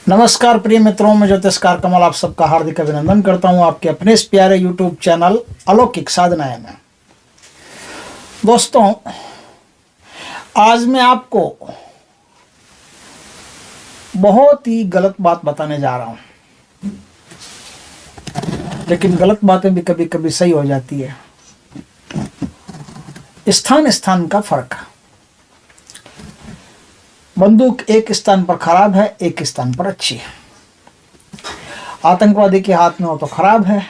नमस्कार प्रिय मित्रों, मैं ज्योतिषकार कमल आप सबका हार्दिक अभिनंदन करता हूं आपके अपने इस प्यारे YouTube चैनल अलौकिक साधनाएं में। दोस्तों, आज मैं आपको बहुत ही गलत बात बताने जा रहा हूं, लेकिन गलत बातें भी कभी कभी सही हो जाती है। स्थान स्थान का फर्क। बंदूक एक स्थान पर खराब है, एक स्थान पर अच्छी है। आतंकवादी के हाथ में हो तो खराब है,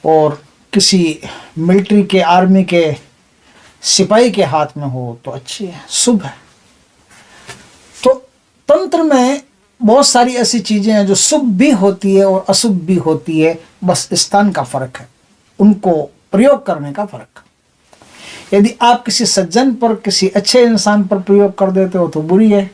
और किसी मिलिट्री के, आर्मी के सिपाही के हाथ में हो तो अच्छी है, शुभ है। तो तंत्र में बहुत सारी ऐसी चीजें हैं जो शुभ भी होती है और अशुभ भी होती है, बस स्थान का फर्क है, उनको प्रयोग करने का फर्क। यदि आप किसी सज्जन पर, किसी अच्छे इंसान पर प्रयोग कर देते हो तो बुरी है,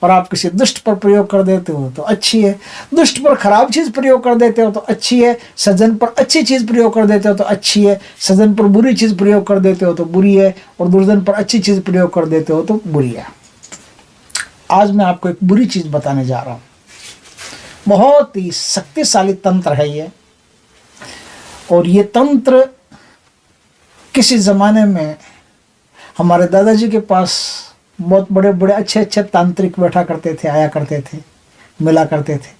और आप किसी दुष्ट पर प्रयोग कर देते हो तो अच्छी है। दुष्ट पर खराब चीज़ प्रयोग कर देते हो तो अच्छी है, सज्जन पर अच्छी चीज़ प्रयोग कर देते हो तो अच्छी है, सज्जन पर बुरी चीज़ प्रयोग कर देते हो तो बुरी है, और दुर्जन पर अच्छी चीज़ प्रयोग कर देते हो तो बुरी है। आज मैं आपको एक बुरी चीज़ बताने जा रहा हूँ। बहुत ही शक्तिशाली तंत्र है ये, और ये तंत्र किसी ज़माने में हमारे दादाजी के पास बहुत बड़े बड़े अच्छे अच्छे तांत्रिक बैठा करते थे, आया करते थे, मिला करते थे,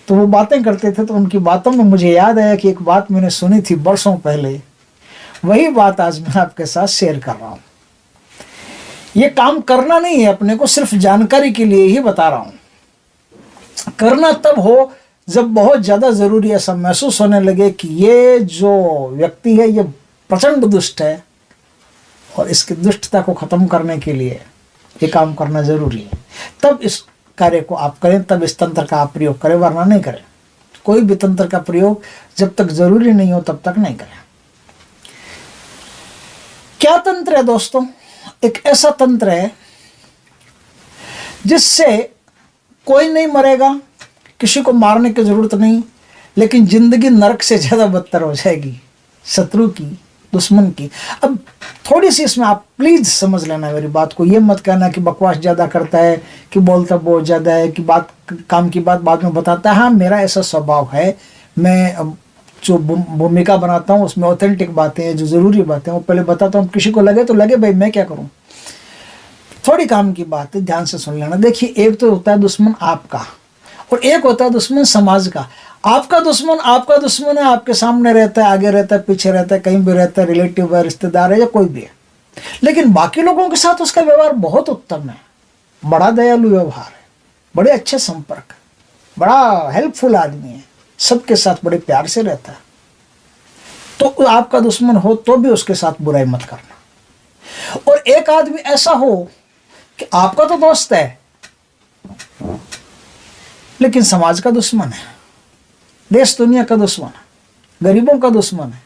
तो वो बातें करते थे। तो उनकी बातों में मुझे याद आया कि एक बात मैंने सुनी थी बरसों पहले, वही बात आज मैं आपके साथ शेयर कर रहा हूँ। ये काम करना नहीं है अपने को, सिर्फ जानकारी के लिए ही बता रहा हूँ। करना तब हो जब बहुत ज़्यादा ज़रूरी ऐसा महसूस होने लगे कि ये जो व्यक्ति है ये प्रचंड दुष्ट है, और इसकी दुष्टता को ख़त्म करने के लिए ये काम करना ज़रूरी है। तब इस कार्य को आप करें, तब इस तंत्र का आप प्रयोग करें, वरना नहीं करें। कोई भी तंत्र का प्रयोग जब तक ज़रूरी नहीं हो तब तक नहीं करें। क्या तंत्र है दोस्तों? एक ऐसा तंत्र है जिससे कोई नहीं मरेगा, किसी को मारने की ज़रूरत नहीं, लेकिन ज़िंदगी नरक से ज़्यादा बदतर हो जाएगी, शत्रु की, दुश्मन की। अब थोड़ी सी इसमें आप प्लीज़ समझ लेना मेरी बात को। ये मत कहना कि बकवास ज़्यादा करता है, कि बोलता बहुत ज़्यादा है, कि बात काम की बात बाद में बताता है। हाँ, मेरा ऐसा स्वभाव है, मैं जो भूमिका बनाता हूँ उसमें ऑथेंटिक बातें हैं, जो ज़रूरी बातें हैं वो पहले बताता हूँ। किसी को लगे तो लगे, भाई मैं क्या करूँ। थोड़ी काम की बात है, ध्यान से सुन लेना। देखिए, एक तो होता है दुश्मन आपका, और एक होता है दुश्मन समाज का। आपका दुश्मन है, आपके सामने रहता है, आगे रहता है, पीछे रहता है, कहीं भी रहता है, रिलेटिव है, रिश्तेदार है, या कोई भी है, लेकिन बाकी लोगों के साथ उसका व्यवहार बहुत उत्तम है, बड़ा दयालु व्यवहार है, बड़े अच्छे संपर्क, बड़ा हेल्पफुल आदमी है, सबके साथ बड़े प्यार से रहता है। तो आपका दुश्मन हो तो भी उसके साथ बुराई मत करना। और एक आदमी ऐसा हो कि आपका तो दोस्त है लेकिन समाज का दुश्मन है, देश दुनिया का दुश्मन है, गरीबों का दुश्मन है।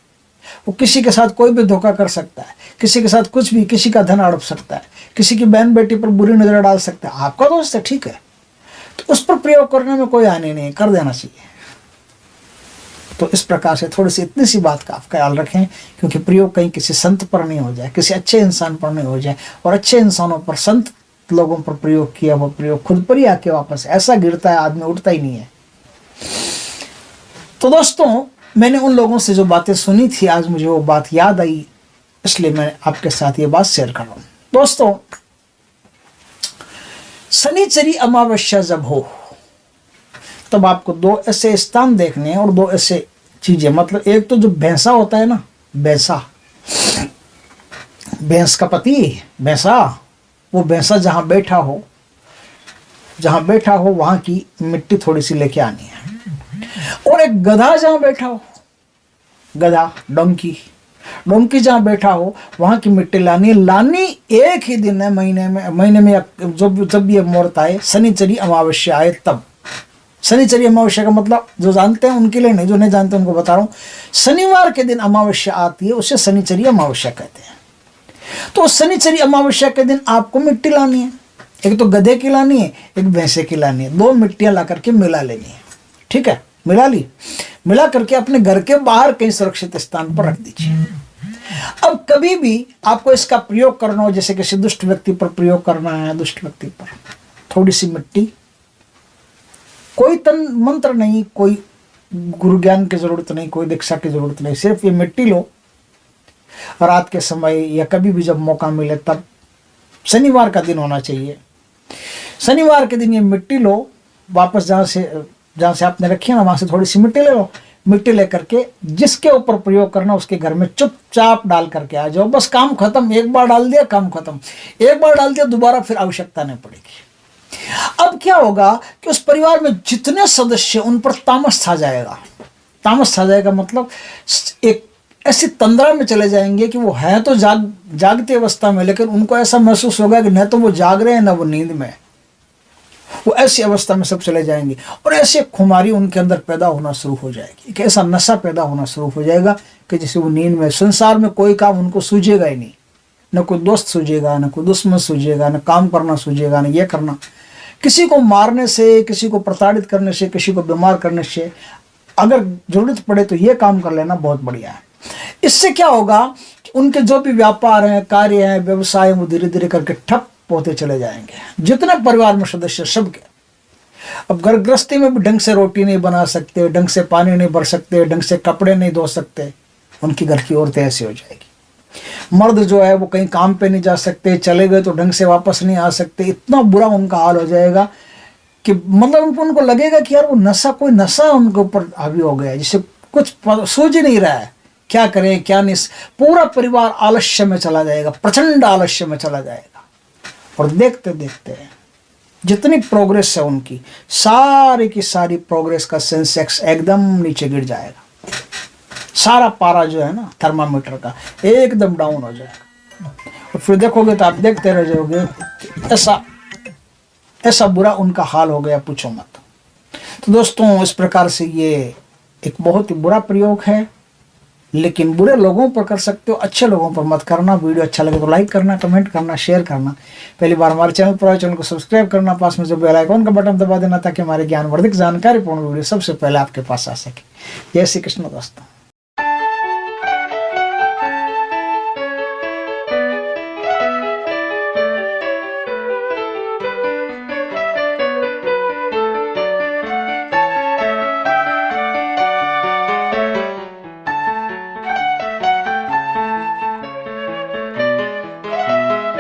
वो किसी के साथ कोई भी धोखा कर सकता है, किसी के साथ कुछ भी, किसी का धन हड़प सकता है, किसी की बहन बेटी पर बुरी नजर डाल सकता है। आपका दोस्त है, ठीक है, तो उस पर प्रयोग करने में कोई हानि नहीं, कर देना चाहिए। तो इस प्रकार से थोड़ी सी इतनी सी बात का आप ख्याल रखें, क्योंकि प्रयोग कहीं किसी संत पर नहीं हो जाए, किसी अच्छे इंसान पर नहीं हो जाए, और अच्छे इंसानों पर, संत लोगों पर प्रयोग किया वो प्रयोग खुद पर ही आके वापस ऐसा गिरता है, आदमी उठता ही नहीं है। तो दोस्तों, मैंने उन लोगों से जो बातें सुनी थी, आज मुझे वो बात याद आई, इसलिए मैं आपके साथ ये बात शेयर कर रहा हूं। दोस्तों, शनिचरी अमावस्या जब हो तब आपको दो ऐसे स्थान देखने हैं, और दो ऐसे चीजें, मतलब एक तो जो भैंसा होता है ना, भैंसा, भैंस का पति भैंसा, वो भैंसा जहां बैठा हो वहां की मिट्टी थोड़ी सी लेके आनी है। और एक गधा जहां बैठा हो, गधा, डोंकी जहां बैठा हो वहां की मिट्टी लानी एक ही दिन है, महीने में जब ये मुहूर्त आए, शनिचरी अमावस्या आए तब। शनिचरी अमावस्या का मतलब जो जानते हैं उनके लिए नहीं, जो नहीं जानते उनको बता रहा हूं। शनिवार के दिन अमावस्या आती है, उसे शनिचरी अमावस्या कहते हैं। तो शनिचरी अमावस्या के दिन आपको मिट्टी लानी है, एक तो गधे की लानी है, एक भैंसे की लानी है। दो मिट्टियां ला करके मिला लेनी है, ठीक है, मिला ली, मिला करके अपने घर के बाहर कहीं सुरक्षित स्थान पर रख दीजिए। अब कभी भी आपको इसका प्रयोग करना हो, जैसे किसी दुष्ट व्यक्ति पर प्रयोग करना है, दुष्ट व्यक्ति पर थोड़ी सी मिट्टी कोई मंत्र नहीं, कोई गुरु ज्ञान की जरूरत नहीं, कोई दीक्षा की जरूरत नहीं, सिर्फ ये मिट्टी लो, रात के समय या कभी भी जब मौका मिले तब, शनिवार का दिन होना चाहिए, शनिवार के दिन ये मिट्टी लो, वापस जहाँ से आपने रखी है ना वहाँ से थोड़ी सी मिट्टी ले लो, मिट्टी लेकर के जिसके ऊपर प्रयोग करना उसके घर में चुपचाप डाल करके आ जाओ, बस काम खत्म। एक बार डाल दिया काम खत्म, एक बार डाल दिया दोबारा फिर आवश्यकता नहीं पड़ेगी। अब क्या होगा कि उस परिवार में जितने सदस्य उन पर तामस छा जाएगा। तामस छा जाएगा मतलब एक ऐसी तंद्रा में चले जाएंगे कि वो है तो जागती अवस्था में, लेकिन उनको ऐसा महसूस होगा कि न तो वो जाग रहे हैं न वो नींद में, वो ऐसी अवस्था में सब चले जाएंगे। और ऐसे खुमारी उनके अंदर पैदा होना शुरू हो जाएगी, एक ऐसा नशा पैदा होना शुरू हो जाएगा कि जैसे वो नींद में, संसार में कोई काम उनको सूझेगा ही नहीं, न कोई दोस्त सूझेगा, न कोई दुश्मन सूझेगा, न काम करना सूझेगा, न ये करना। किसी को मारने से, किसी को प्रताड़ित करने से, किसी को बीमार करने से अगर जरूरत पड़े तो ये काम कर लेना बहुत बढ़िया है। इससे क्या होगा कि उनके जो भी व्यापार हैं, कार्य हैं, व्यवसाय, वो धीरे धीरे करके ठप होते चले जाएंगे। जितने परिवार में सदस्य सबके, अब घर गृहस्थी में भी ढंग से रोटी नहीं बना सकते, ढंग से पानी नहीं भर सकते, ढंग से कपड़े नहीं धो सकते, उनकी घर की औरतें ऐसी हो जाएगी। मर्द जो है वो कहीं काम पे नहीं जा सकते, चले गए तो ढंग से वापस नहीं आ सकते, इतना बुरा उनका हाल हो जाएगा कि मतलब उनको लगेगा कि यार वो नशा, कोई नशा उनके ऊपर हावी हो गया है, जिससे कुछ सूझ ही नहीं रहा है, क्या करें क्या नहीं। पूरा परिवार आलस्य में चला जाएगा, प्रचंड आलस्य में चला जाएगा। और देखते देखते जितनी प्रोग्रेस है उनकी, सारी की सारी प्रोग्रेस का सेंसेक्स एकदम नीचे गिर जाएगा, सारा पारा जो है ना थर्मामीटर का एकदम डाउन हो जाएगा। और फिर देखोगे तो आप देखते रह जाओगे, ऐसा बुरा उनका हाल हो गया, पूछो मत। तो दोस्तों, इस प्रकार से ये एक बहुत ही बुरा प्रयोग है, लेकिन बुरे लोगों पर कर सकते हो, अच्छे लोगों पर मत करना। वीडियो अच्छा लगे तो लाइक करना, कमेंट करना, शेयर करना। पहली बार हमारे चैनल पर आए, चैनल को सब्सक्राइब करना, पास में जो बेल आइकॉन का बटन दबा देना ताकि हमारे ज्ञानवर्धक जानकारीपूर्ण वीडियो सबसे पहले आपके पास आ सके। जय श्री कृष्ण दोस्तों।